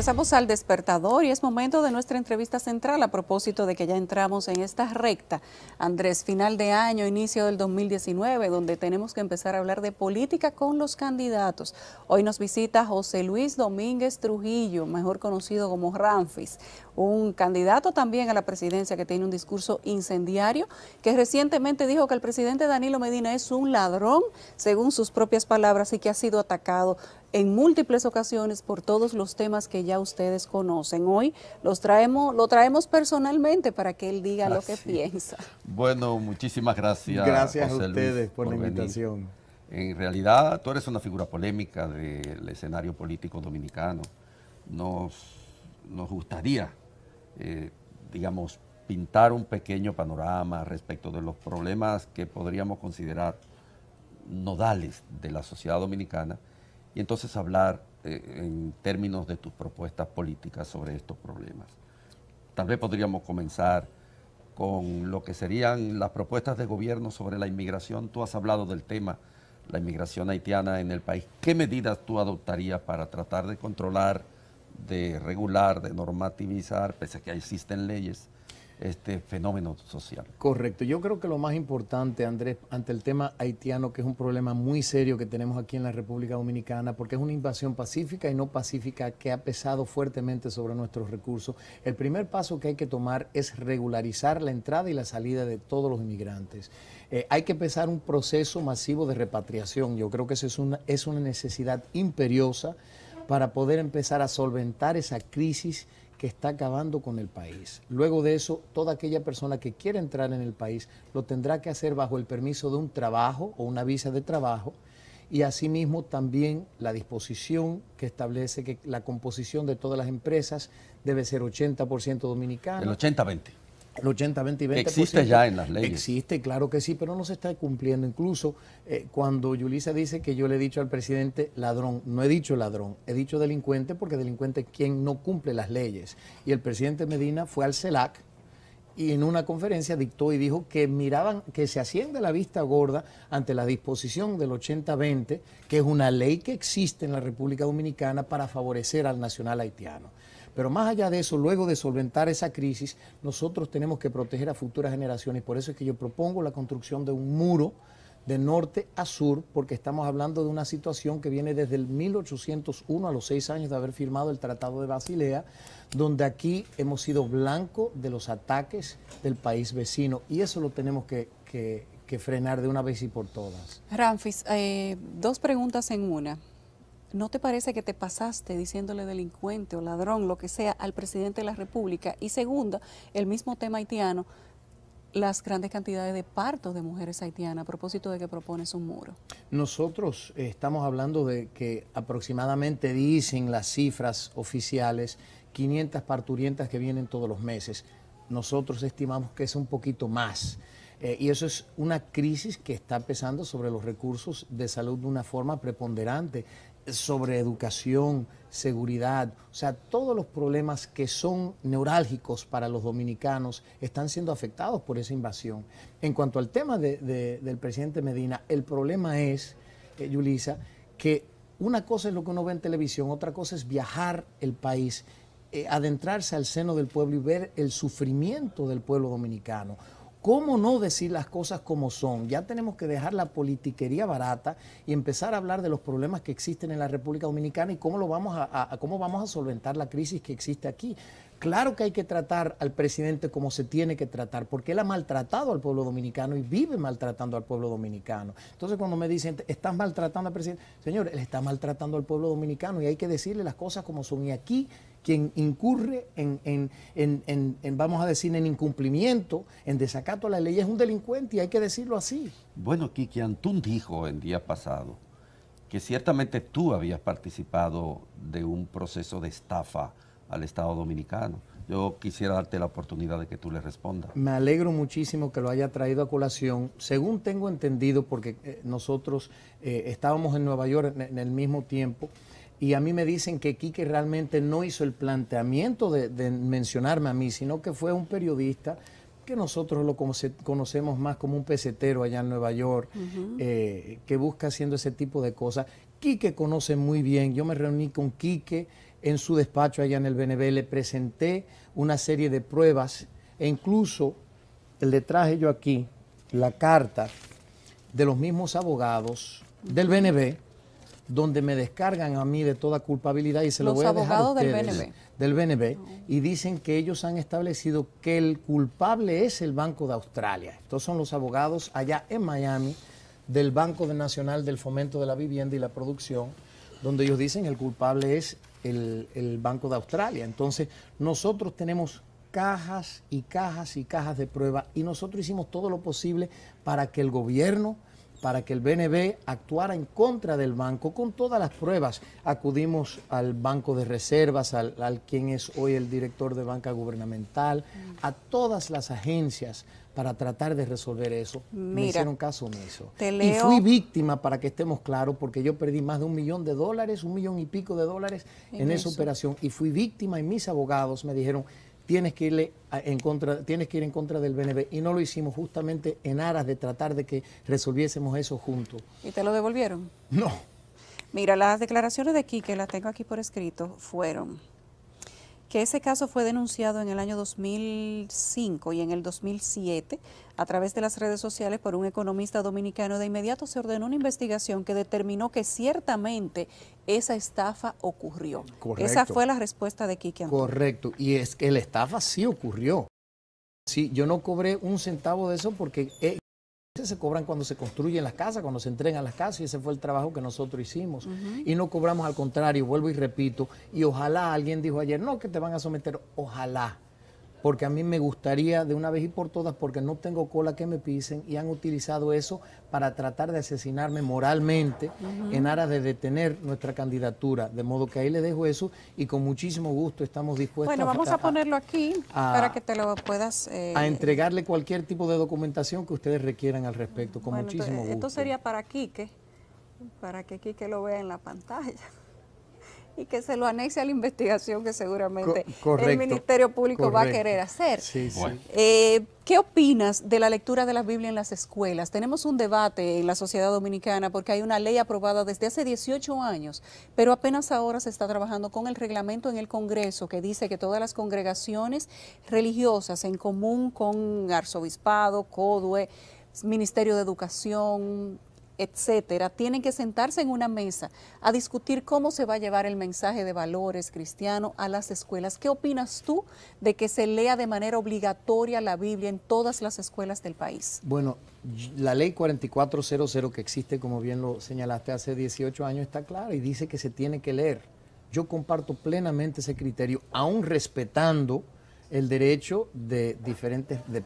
Regresamos al despertador y es momento de nuestra entrevista central a propósito de que ya entramos en esta recta, Andrés, final de año, inicio del 2019, donde tenemos que empezar a hablar de política con los candidatos. Hoy nos visita José Luis Domínguez Trujillo, mejor conocido como Ramfis, un candidato también a la presidencia que tiene un discurso incendiario, que recientemente dijo que el presidente Danilo Medina es un ladrón, según sus propias palabras, y que ha sido atacado en múltiples ocasiones por todos los temas que ya ustedes conocen. Hoy lo traemos personalmente para que él diga lo que piensa. Bueno, muchísimas gracias. Gracias José a ustedes Luis, por la invitación. En realidad, tú eres una figura polémica del escenario político dominicano. Nos gustaría, digamos, pintar un pequeño panorama respecto de los problemas que podríamos considerar nodales de la sociedad dominicana, y entonces hablar en términos de tus propuestas políticas sobre estos problemas. Tal vez podríamos comenzar con lo que serían las propuestas de gobierno sobre la inmigración. Tú has hablado del tema, la inmigración haitiana en el país. ¿Qué medidas tú adoptarías para tratar de controlar, de regular, de normativizar, pese a que existen leyes, este fenómeno social? Correcto. Yo creo que lo más importante, Andrés, ante el tema haitiano, que es un problema muy serio que tenemos aquí en la República Dominicana, porque es una invasión pacífica y no pacífica que ha pesado fuertemente sobre nuestros recursos, el primer paso que hay que tomar es regularizar la entrada y la salida de todos los inmigrantes. Hay que empezar un proceso masivo de repatriación. Yo creo que eso es una necesidad imperiosa para poder empezar a solventar esa crisis que está acabando con el país. Luego de eso, toda aquella persona que quiera entrar en el país lo tendrá que hacer bajo el permiso de un trabajo o una visa de trabajo, y asimismo también la disposición que establece que la composición de todas las empresas debe ser 80% dominicana. El 80-20. El 80, 20 y 20%. Existe ya en las leyes. Existe, claro que sí, pero no se está cumpliendo. Incluso cuando Yulisa dice que yo le he dicho al presidente ladrón, no he dicho ladrón, he dicho delincuente, porque delincuente es quien no cumple las leyes. Y el presidente Medina fue al CELAC y en una conferencia dictó y dijo que miraban, que se hacían de la vista gorda ante la disposición del 80-20, que es una ley que existe en la República Dominicana para favorecer al nacional haitiano. Pero más allá de eso, luego de solventar esa crisis, nosotros tenemos que proteger a futuras generaciones. Por eso es que yo propongo la construcción de un muro de norte a sur, porque estamos hablando de una situación que viene desde el 1801, a los 6 años de haber firmado el Tratado de Basilea, donde aquí hemos sido blanco de los ataques del país vecino, y eso lo tenemos que frenar de una vez y por todas. Ramfis, dos preguntas en una. ¿No te parece que te pasaste diciéndole delincuente o ladrón, lo que sea, al presidente de la República? Y segunda, el mismo tema haitiano, las grandes cantidades de partos de mujeres haitianas, a propósito de que propones un muro. Nosotros estamos hablando de que aproximadamente, dicen las cifras oficiales, 500 parturientas que vienen todos los meses. Nosotros estimamos que es un poquito más. Y eso es una crisis que está pesando sobre los recursos de salud de una forma preponderante, sobre educación, seguridad, o sea, todos los problemas que son neurálgicos para los dominicanos están siendo afectados por esa invasión. En cuanto al tema del presidente Medina, el problema es, Yulisa, que una cosa es lo que uno ve en televisión, otra cosa es viajar el país, adentrarse al seno del pueblo y ver el sufrimiento del pueblo dominicano. ¿Cómo no decir las cosas como son? Ya tenemos que dejar la politiquería barata y empezar a hablar de los problemas que existen en la República Dominicana y cómo vamos a solventar la crisis que existe aquí. Claro que hay que tratar al presidente como se tiene que tratar, porque él ha maltratado al pueblo dominicano y vive maltratando al pueblo dominicano. Entonces, cuando me dicen, estás maltratando al presidente, señor, él está maltratando al pueblo dominicano y hay que decirle las cosas como son. Y aquí, quien incurre vamos a decir, en incumplimiento, en desacato a la ley, es un delincuente, y hay que decirlo así. Bueno, Kiki Antún dijo el día pasado que ciertamente tú habías participado de un proceso de estafa al Estado Dominicano. Yo quisiera darte la oportunidad de que tú le respondas. Me alegro muchísimo que lo haya traído a colación. Según tengo entendido, porque nosotros estábamos en Nueva York en el mismo tiempo, y a mí me dicen que Quique realmente no hizo el planteamiento de mencionarme a mí, sino que fue un periodista que nosotros lo conocemos más como un pesetero allá en Nueva York, que busca haciendo ese tipo de cosas. Quique conoce muy bien, yo me reuní con Quique en su despacho allá en el BNB, le presenté una serie de pruebas e incluso le traje yo aquí la carta de los mismos abogados del BNB, donde me descargan a mí de toda culpabilidad y se lo voy a dejar a ustedes. Del BNB, y dicen que ellos han establecido que el culpable es el Banco de Australia. Estos son los abogados allá en Miami del Banco Nacional del Fomento de la Vivienda y la Producción, donde ellos dicen el culpable es el Banco de Australia. Entonces, nosotros tenemos cajas y cajas y cajas de prueba y nosotros hicimos todo lo posible para que el gobierno, para que el BNB actuara en contra del banco con todas las pruebas. Acudimos al Banco de Reservas, al quien es hoy el director de banca gubernamental, a todas las agencias para tratar de resolver eso. Mira, me hicieron caso omiso. Y fui víctima, para que estemos claros, porque yo perdí más de $1 millón, $1 millón y pico en esa operación, y fui víctima y mis abogados me dijeron, tienes que ir en contra del BNB, y no lo hicimos justamente en aras de tratar de que resolviésemos eso juntos. ¿Y te lo devolvieron? No. Mira, las declaraciones de Quique, las tengo aquí por escrito, fueron que ese caso fue denunciado en el año 2005 y en el 2007 a través de las redes sociales por un economista dominicano. De inmediato se ordenó una investigación que determinó que ciertamente esa estafa ocurrió. Correcto. Esa fue la respuesta de Quique Antonio. Correcto, y es que la estafa sí ocurrió. Sí, yo no cobré un centavo de eso porque se cobran cuando se construyen las casas, cuando se entregan las casas, y ese fue el trabajo que nosotros hicimos. Y no cobramos, al contrario, vuelvo y repito, y ojalá, alguien dijo ayer, no, que te van a someter, ojalá, porque a mí me gustaría de una vez y por todas, porque no tengo cola que me pisen, y han utilizado eso para tratar de asesinarme moralmente en aras de detener nuestra candidatura, de modo que ahí le dejo eso, y con muchísimo gusto estamos dispuestos vamos a ponerlo aquí para que te lo puedas... a entregarle cualquier tipo de documentación que ustedes requieran al respecto, con muchísimo gusto. Esto sería para Quique, para que Quique lo vea en la pantalla y que se lo anexe a la investigación que seguramente el Ministerio Público va a querer hacer. Sí, bueno. ¿Qué opinas de la lectura de la Biblia en las escuelas? Tenemos un debate en la sociedad dominicana porque hay una ley aprobada desde hace 18 años, pero apenas ahora se está trabajando con el reglamento en el Congreso que dice que todas las congregaciones religiosas en común con Arzobispado, CODUE, Ministerio de Educación, etcétera, tienen que sentarse en una mesa a discutir cómo se va a llevar el mensaje de valores cristianos a las escuelas. ¿Qué opinas tú de que se lea de manera obligatoria la Biblia en todas las escuelas del país? Bueno, la ley 4400 que existe, como bien lo señalaste, hace 18 años, está clara y dice que se tiene que leer. Yo comparto plenamente ese criterio, aún respetando el derecho de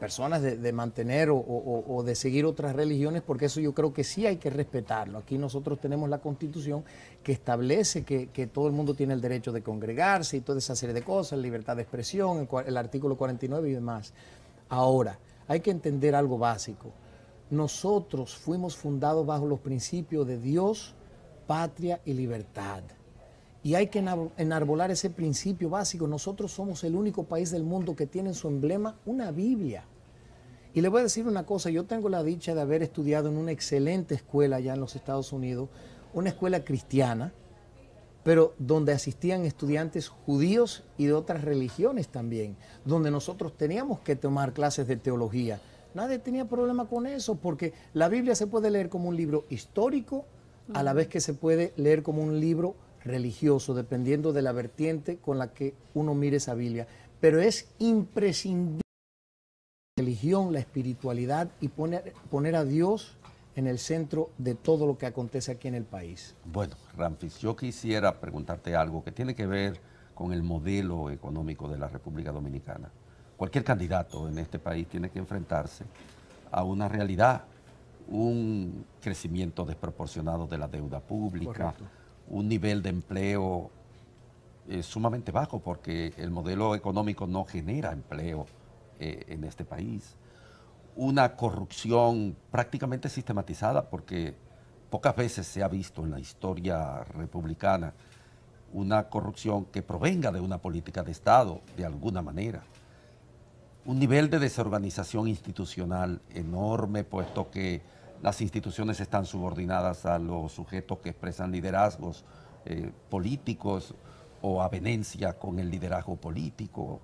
personas de mantener o de seguir otras religiones, porque eso yo creo que sí hay que respetarlo. Aquí nosotros tenemos la Constitución que establece que todo el mundo tiene el derecho de congregarse y toda esa serie de cosas, libertad de expresión, el artículo 49 y demás. Ahora, hay que entender algo básico. Nosotros fuimos fundados bajo los principios de Dios, patria y libertad. Y hay que enarbolar ese principio básico. Nosotros somos el único país del mundo que tiene en su emblema una Biblia. Y le voy a decir una cosa, yo tengo la dicha de haber estudiado en una excelente escuela allá en los Estados Unidos, una escuela cristiana, pero donde asistían estudiantes judíos y de otras religiones también, donde nosotros teníamos que tomar clases de teología. Nadie tenía problema con eso, porque la Biblia se puede leer como un libro histórico, a la vez que se puede leer como un libro religioso, dependiendo de la vertiente con la que uno mire esa Biblia. Pero es imprescindible la religión, la espiritualidad y poner a Dios en el centro de todo lo que acontece aquí en el país. Bueno, Ramfis, yo quisiera preguntarte algo que tiene que ver con el modelo económico de la República Dominicana. Cualquier candidato en este país tiene que enfrentarse a una realidad, un crecimiento desproporcionado de la deuda pública, correcto, un nivel de empleo sumamente bajo porque el modelo económico no genera empleo en este país. Una corrupción prácticamente sistematizada porque pocas veces se ha visto en la historia republicana una corrupción que provenga de una política de Estado de alguna manera. Un nivel de desorganización institucional enorme, puesto que las instituciones están subordinadas a los sujetos que expresan liderazgos políticos o avenencia con el liderazgo político.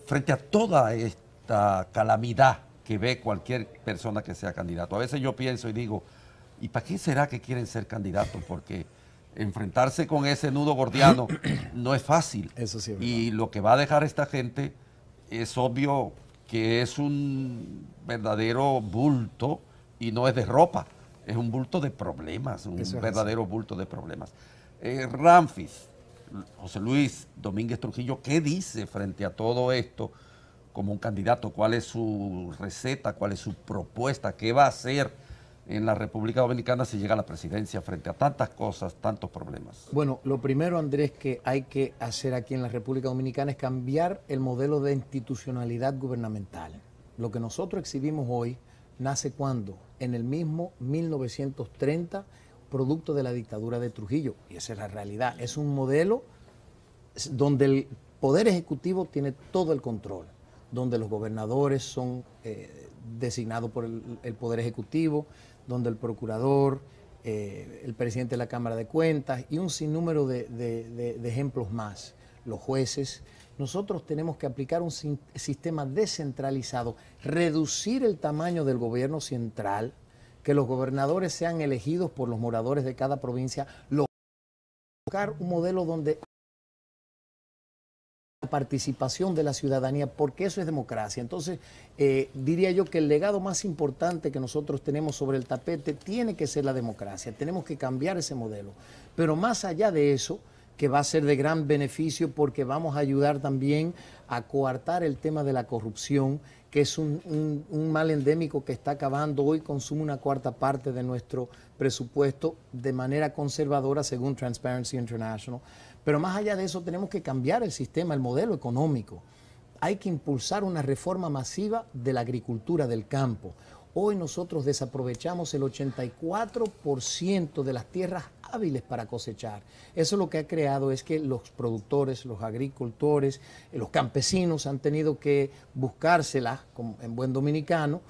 Frente a toda esta calamidad que ve cualquier persona que sea candidato, a veces yo pienso y digo, ¿y para qué será que quieren ser candidatos? Porque enfrentarse con ese nudo gordiano no es fácil. Eso sí es verdad. Y lo que va a dejar esta gente es obvio que es un verdadero bulto y no es de ropa, es un bulto de problemas, un verdadero bulto de problemas. Ramfis, José Luis Domínguez Trujillo, ¿qué dice frente a todo esto como un candidato? ¿Cuál es su receta? ¿Cuál es su propuesta? ¿Qué va a hacer en la República Dominicana si llega a la presidencia frente a tantas cosas, tantos problemas? Bueno, lo primero, Andrés, que hay que hacer aquí en la República Dominicana es cambiar el modelo de institucionalidad gubernamental. Lo que nosotros exhibimos hoy nace ¿cuándo? En el mismo 1930, producto de la dictadura de Trujillo. Y esa es la realidad. Es un modelo donde el Poder Ejecutivo tiene todo el control, donde los gobernadores son designados por el Poder Ejecutivo, donde el procurador, el presidente de la Cámara de Cuentas y un sinnúmero de ejemplos más, los jueces. Nosotros tenemos que aplicar un sistema descentralizado, reducir el tamaño del gobierno central, que los gobernadores sean elegidos por los moradores de cada provincia, lograr un modelo donde la participación de la ciudadanía, porque eso es democracia. Entonces, diría yo que el legado más importante que nosotros tenemos sobre el tapete tiene que ser la democracia. Tenemos que cambiar ese modelo. Pero más allá de eso, que va a ser de gran beneficio porque vamos a ayudar también a coartar el tema de la corrupción, que es un mal endémico que está acabando. Hoy consume una cuarta parte de nuestro presupuesto de manera conservadora, según Transparency International. Pero más allá de eso, tenemos que cambiar el sistema, el modelo económico. Hay que impulsar una reforma masiva de la agricultura, del campo. Hoy nosotros desaprovechamos el 84% de las tierras hábiles para cosechar. Eso lo que ha creado es que los productores, los agricultores, los campesinos han tenido que buscárselas, como en buen dominicano,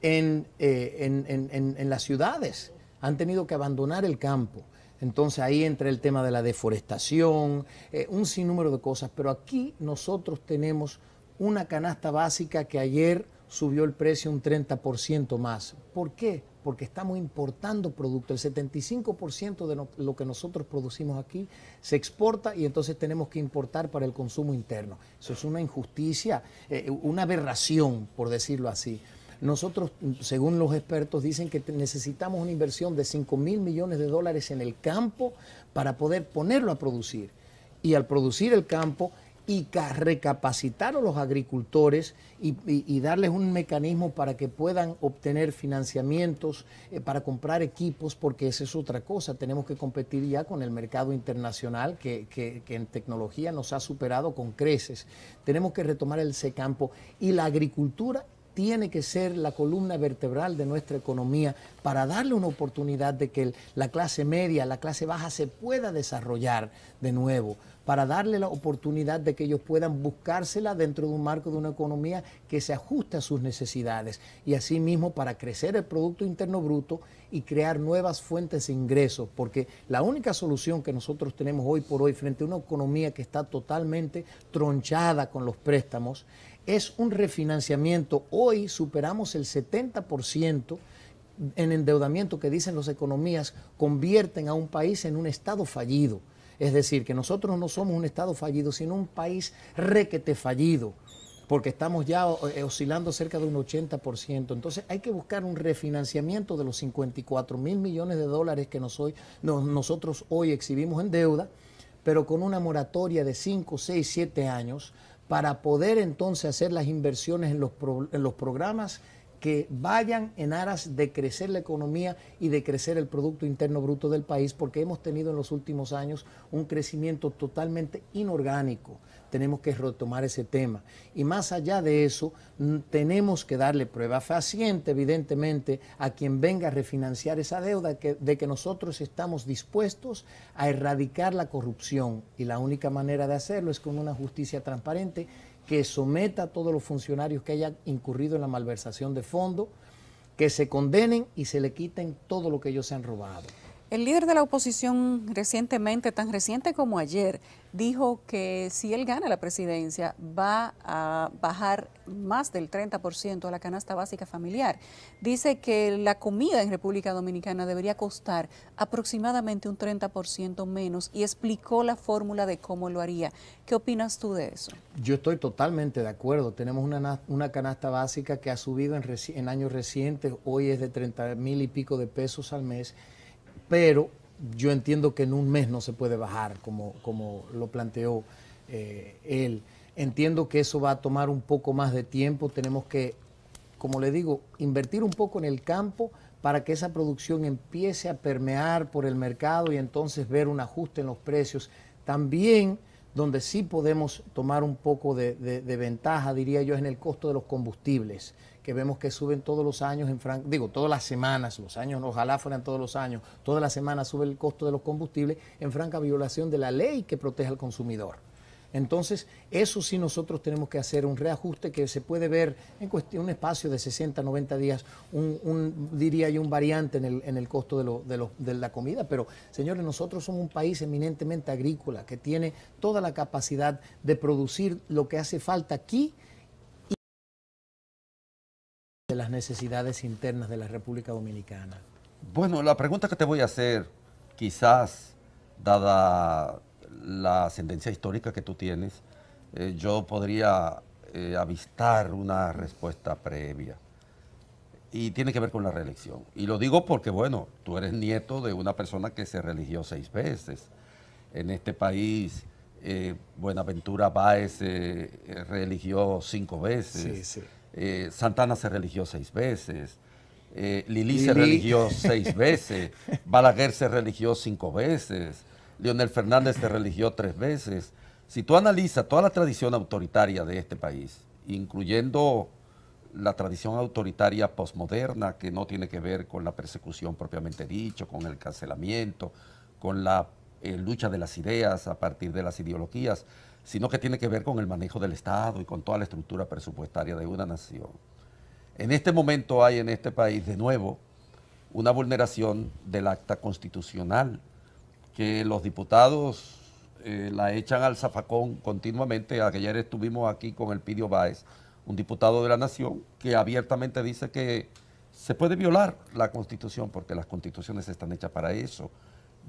en las ciudades. Han tenido que abandonar el campo. Entonces ahí entra el tema de la deforestación, un sinnúmero de cosas. Pero aquí nosotros tenemos una canasta básica que ayer subió el precio un 30% más. ¿Por qué? Porque estamos importando productos. El 75% de lo que nosotros producimos aquí se exporta y entonces tenemos que importar para el consumo interno. Eso es una injusticia, una aberración, por decirlo así. Nosotros, según los expertos, dicen que necesitamos una inversión de $5.000 millones en el campo para poder ponerlo a producir. Y al producir el campo y recapacitar a los agricultores y darles un mecanismo para que puedan obtener financiamientos para comprar equipos, porque esa es otra cosa. Tenemos que competir ya con el mercado internacional que en tecnología nos ha superado con creces. Tenemos que retomar ese campo y la agricultura tiene que ser la columna vertebral de nuestra economía para darle una oportunidad de que la clase media, la clase baja se pueda desarrollar de nuevo, para darle la oportunidad de que ellos puedan buscársela dentro de un marco de una economía que se ajuste a sus necesidades y asimismo para crecer el Producto Interno Bruto y crear nuevas fuentes de ingresos, porque la única solución que nosotros tenemos hoy por hoy frente a una economía que está totalmente tronchada con los préstamos es un refinanciamiento. Hoy superamos el 70% en endeudamiento que dicen las economías convierten a un país en un estado fallido. Es decir, que nosotros no somos un estado fallido, sino un país requete fallido, porque estamos ya oscilando cerca de un 80%. Entonces hay que buscar un refinanciamiento de los $54.000 millones que nosotros hoy exhibimos en deuda, pero con una moratoria de 5, 6, 7 años, para poder entonces hacer las inversiones en los programas que vayan en aras de crecer la economía y de crecer el Producto Interno Bruto del país, porque hemos tenido en los últimos años un crecimiento totalmente inorgánico. Tenemos que retomar ese tema. Y más allá de eso, tenemos que darle prueba fehaciente, evidentemente, a quien venga a refinanciar esa deuda, de que nosotros estamos dispuestos a erradicar la corrupción. Y la única manera de hacerlo es con una justicia transparente que someta a todos los funcionarios que hayan incurrido en la malversación de fondos, que se condenen y se le quiten todo lo que ellos se han robado. El líder de la oposición recientemente, tan reciente como ayer, dijo que si él gana la presidencia va a bajar más del 30% a la canasta básica familiar. Dice que la comida en República Dominicana debería costar aproximadamente un 30% menos y explicó la fórmula de cómo lo haría. ¿Qué opinas tú de eso? Yo estoy totalmente de acuerdo. Tenemos una canasta básica que ha subido en años recientes, hoy es de 30,000 y pico de pesos al mes, pero yo entiendo que en un mes no se puede bajar como lo planteó él. Entiendo que eso va a tomar un poco más de tiempo. Tenemos que, como le digo, invertir un poco en el campo para que esa producción empiece a permear por el mercado y entonces ver un ajuste en los precios. También donde sí podemos tomar un poco de ventaja, diría yo, es en el costo de los combustibles, que vemos que suben todos los años, todas las semanas, los años ojalá fueran todos los años, todas las semanas sube el costo de los combustibles en franca violación de la ley que protege al consumidor. Entonces, eso sí nosotros tenemos que hacer un reajuste que se puede ver en cuestión, un espacio de 60, 90 días, diría yo, un variante en el costo de la comida. Pero, señores, nosotros somos un país eminentemente agrícola que tiene toda la capacidad de producir lo que hace falta aquí y de las necesidades internas de la República Dominicana. Bueno, la pregunta que te voy a hacer, quizás, dada la ascendencia histórica que tú tienes, yo podría avistar una respuesta previa. Y tiene que ver con la reelección. Y lo digo porque, bueno, tú eres nieto de una persona que se religió 6 veces. En este país, Buenaventura Báez se religió 5 veces. Sí, sí. Santana se religió 6 veces. Lili se religió 6 veces. Balaguer se religió 5 veces. Leonel Fernández se religió 3 veces. Si tú analizas toda la tradición autoritaria de este país, incluyendo la tradición autoritaria posmoderna, que no tiene que ver con la persecución propiamente dicho, con el cancelamiento, con la lucha de las ideas a partir de las ideologías, sino que tiene que ver con el manejo del Estado y con toda la estructura presupuestaria de una nación. En este momento hay en este país, de nuevo, una vulneración del acta constitucional, que los diputados la echan al zafacón continuamente. Ayer estuvimos aquí con Elpidio Báez, un diputado de la Nación, que abiertamente dice que se puede violar la Constitución, porque las constituciones están hechas para eso,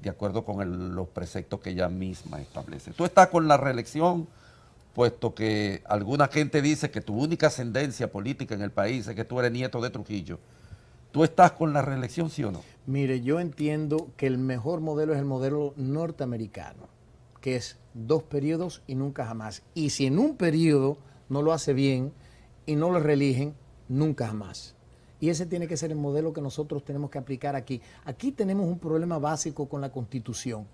de acuerdo con los preceptos que ella misma establece. Tú estás con la reelección, puesto que alguna gente dice que tu única ascendencia política en el país es que tú eres nieto de Trujillo. ¿Tú estás con la reelección, sí o no? Mire, yo entiendo que el mejor modelo es el modelo norteamericano, que es 2 periodos y nunca jamás. Y si en un periodo no lo hace bien y no lo reeligen, nunca jamás. Y ese tiene que ser el modelo que nosotros tenemos que aplicar aquí. Aquí tenemos un problema básico con la Constitución.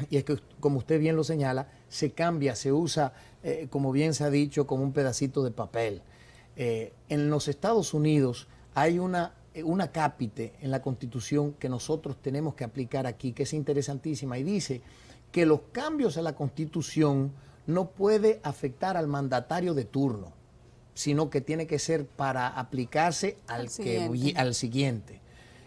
Y es que, como usted bien lo señala, se cambia, se usa, como bien se ha dicho, como un pedacito de papel. En los Estados Unidos hay una cápite en la Constitución que nosotros tenemos que aplicar aquí, que es interesantísima, y dice que los cambios a la Constitución no puede afectar al mandatario de turno, sino que tiene que ser para aplicarse al siguiente.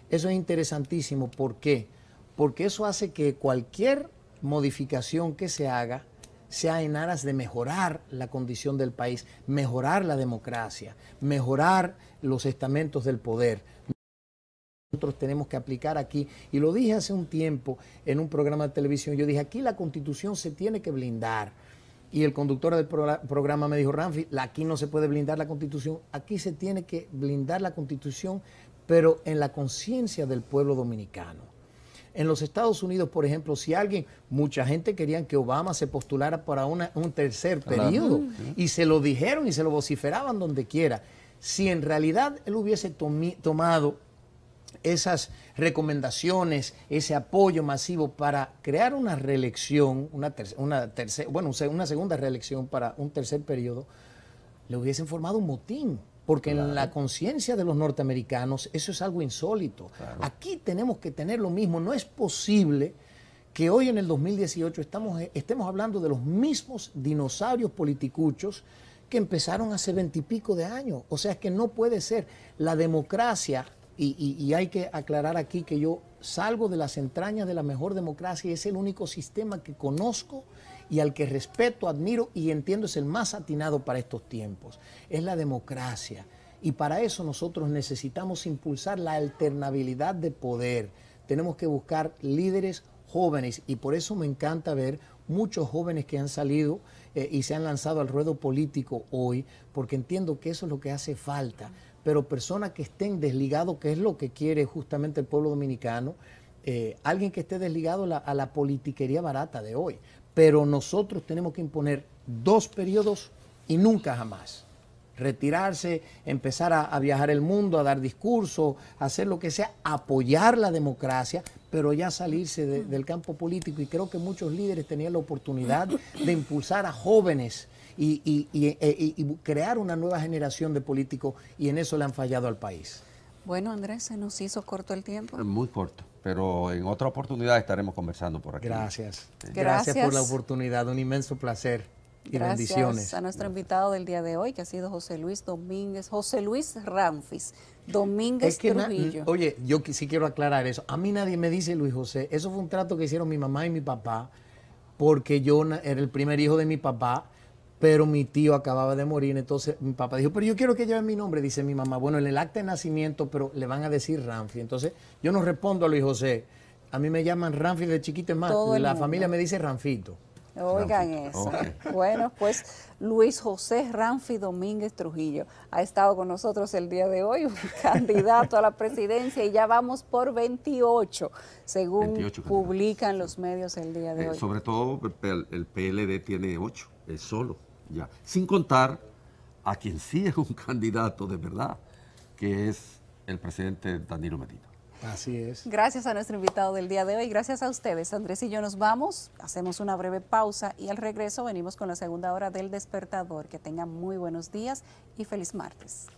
Eso es interesantísimo. ¿Por qué? Porque eso hace que cualquier modificación que se haga sea en aras de mejorar la condición del país, mejorar la democracia, mejorar los estamentos del poder. Nosotros tenemos que aplicar aquí, y lo dije hace un tiempo en un programa de televisión, yo dije, aquí la Constitución se tiene que blindar. Y el conductor del programa me dijo, Ramfi, aquí no se puede blindar la Constitución, aquí se tiene que blindar la Constitución, pero en la conciencia del pueblo dominicano. En los Estados Unidos, por ejemplo, si mucha gente quería que Obama se postulara para un tercer periodo, y se lo dijeron y se lo vociferaban donde quiera. Si en realidad él hubiese tomado esas recomendaciones, ese apoyo masivo para crear una reelección, una segunda reelección para un tercer periodo, le hubiesen formado un motín, porque en la conciencia de los norteamericanos eso es algo insólito. Claro. Aquí tenemos que tener lo mismo. No es posible que hoy en el 2018 estemos hablando de los mismos dinosaurios politicuchos que empezaron hace 20 y pico de años. O sea, que no puede ser. La democracia, y hay que aclarar aquí que yo salgo de las entrañas de la mejor democracia y es el único sistema que conozco y al que respeto, admiro y entiendo es el más atinado para estos tiempos. Es la democracia. Y para eso nosotros necesitamos impulsar la alternabilidad de poder. Tenemos que buscar líderes jóvenes y por eso me encanta ver muchos jóvenes que han salido y se han lanzado al ruedo político hoy, porque entiendo que eso es lo que hace falta. Pero personas que estén desligados, que es lo que quiere justamente el pueblo dominicano, alguien que esté desligado a la politiquería barata de hoy. Pero nosotros tenemos que imponer 2 periodos y nunca jamás. Retirarse, empezar a viajar el mundo, a dar discursos, hacer lo que sea, apoyar la democracia, pero ya salirse del campo político. Y creo que muchos líderes tenían la oportunidad de impulsar a jóvenes y crear una nueva generación de políticos, y en eso le han fallado al país. Bueno, Andrés, se nos hizo corto el tiempo. Muy corto, pero en otra oportunidad estaremos conversando por aquí. Gracias. Gracias. Gracias por la oportunidad, un inmenso placer y bendiciones. Gracias a nuestro invitado del día de hoy, que ha sido José Luis Ramfis Domínguez Trujillo. Oye, yo sí quiero aclarar eso. A mí nadie me dice Luis José. Eso fue un trato que hicieron mi mamá y mi papá, porque yo era el primer hijo de mi papá, pero mi tío acababa de morir. Entonces mi papá dijo, pero yo quiero que lleven mi nombre. Dice mi mamá, bueno, en el acta de nacimiento, pero le van a decir Ramfis. Entonces yo no respondo a Luis José. A mí me llaman Ramfis de chiquito, es más, la familia me dice Ramfito. Oigan eso. Okay. Bueno, pues Luis José Ramfis Domínguez Trujillo ha estado con nosotros el día de hoy, un candidato a la presidencia, y ya vamos por 28, según 28 publican los medios el día de hoy. Sobre todo el PLD tiene 8, es solo, ya. Sin contar a quien sí es un candidato de verdad, que es el presidente Danilo Medina. Así es. Gracias a nuestro invitado del día de hoy, gracias a ustedes. Andrés y yo nos vamos, hacemos una breve pausa y al regreso venimos con la segunda hora del Despertador. Que tengan muy buenos días y feliz martes.